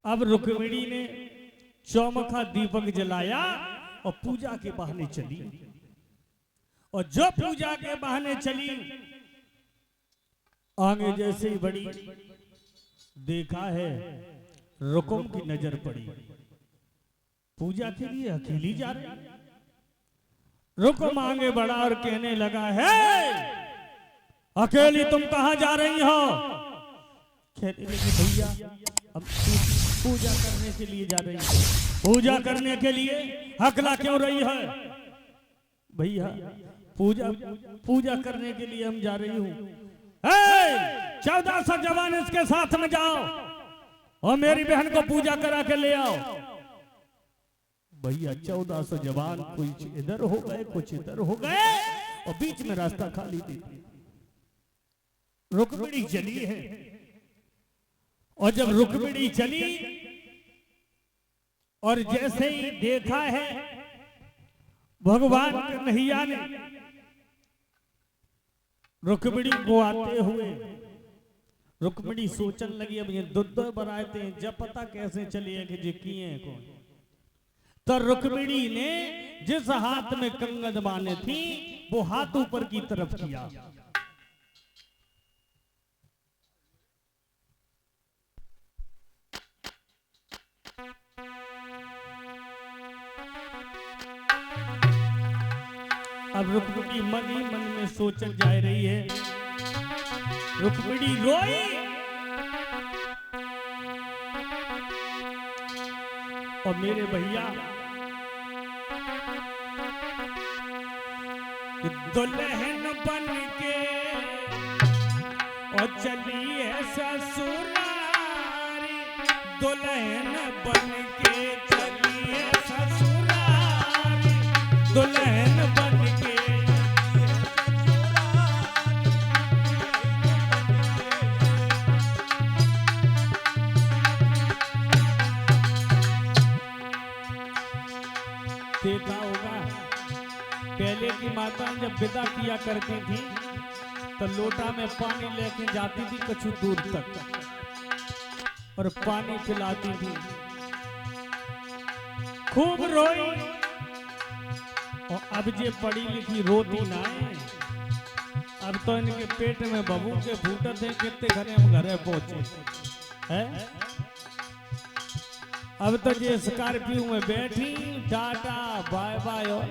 अब रुक्मिणी ने चौमुखा दीपक जलाया और पूजा के बहाने चली। और जो पूजा के बहाने चली, आगे जैसे ही बढ़ी, देखा है रुकुम की नजर पड़ी। पूजा के लिए अकेली जा रही। रुकुम आगे बढ़ा और कहने लगा, है अकेली तुम कहां जा रही हो? कहने लगी, भैया हम पूजा करने के लिए जा रही है। पूजा करने के लिए? हकला क्यों रही है? भैया पूजा करने के लिए हम जा रही हूँ। 1400 जवान इसके साथ में जाओ और मेरी बहन को पूजा करा के ले आओ। भैया 1400 जवान कुछ इधर हो गए, कुछ इधर हो गए और बीच में रास्ता खाली थी। रुक्मिणी चली है और जब रुक्मिणी चली और जैसे ही देखा है भगवान कन्हैया ने रुक्मिणी को आते हुए, रुक्मिणी सोचन लगी अब ये दुद्ध बनाते हैं, जब पता कैसे चलिए कि जी किए हैं कौन। तो रुक्मिणी ने जिस हाथ में कंगन बांधे थी वो हाथ ऊपर की तरफ किया। अब रुक्मिणी मन ही मन में सोचत जा रही है। रुक्मिणी रोई और मेरे भैया दुल्हन बन के और चली है ससुरारी। दुल्हन बन के चली है ससुरारी। दुल्हन बन के देखा होगा पहले की माता जब विदा किया करती थी तो लोटा में पानी लेके जाती थी कुछ दूर तक और पानी पिलाती थी। खूब रोई और अब जे पढ़ी लिखी रोती ना है। अब तो इनके पेट में बबू के फूटत है, कितने घरे हम घरे पहुंचे है। अब तो ये स्कॉर्पियो में बैठी, टाटा बाय बाय और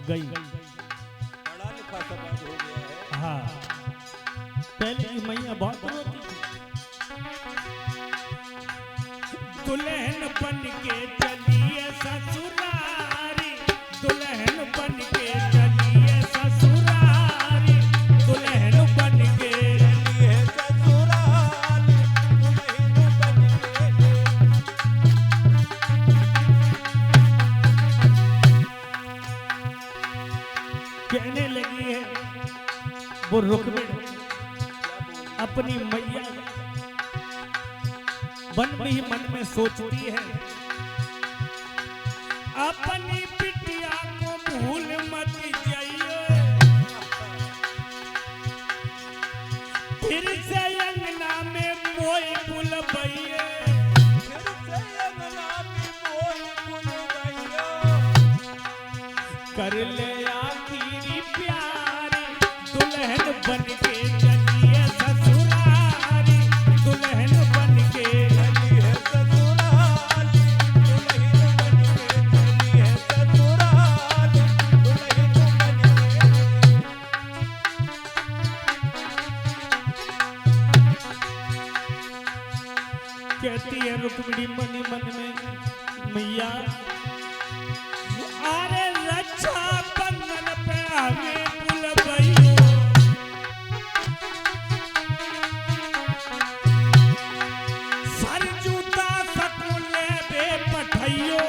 गई। पढ़ा लिखा समाज हो गया है। हाँ, पहले की मैया बहुत रोती थी। दुल्हन बन के चलिए ससुरारी। दुल्हन बन के चलिए ससुरारी। दुल्हन बन के चलिए ससुराल, दुल्हन बन के। कहने लगी है वो रुक्मिणी अपनी मैया मन में ही मन में सोचती है, अपनी बिटिया को भूल मत जाइए। फिर से अंगना में मोई बुलबइए। फिर से अंगना में मोई बुलबइयो। कर ले आखिरी प्यारी। दुल्हन बन के चलिए ससुरारी। दुल्हन बन के चलिए ससुराल, दुल्हन बन के। चलिए ससुराल, दुल्हन बन के। कहती है रुक्मिणी मन ही मन में, मैया अरे रक्षा बंधन पे हमें बुलबइयो। सर जूता सकुले बे पठइयो।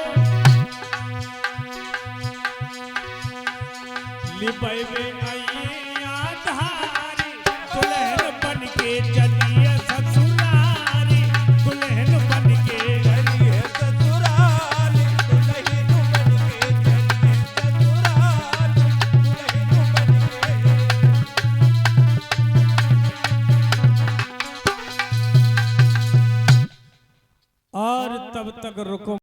लिबइबे आइए आधारी। दुल्हन बन के चलिए ससुरारी। दुल्हन बन के चलिए ससुराल, दुल्हन बन के। चलिए ससुराल, दुल्हन बन के। और तब तक रुकुम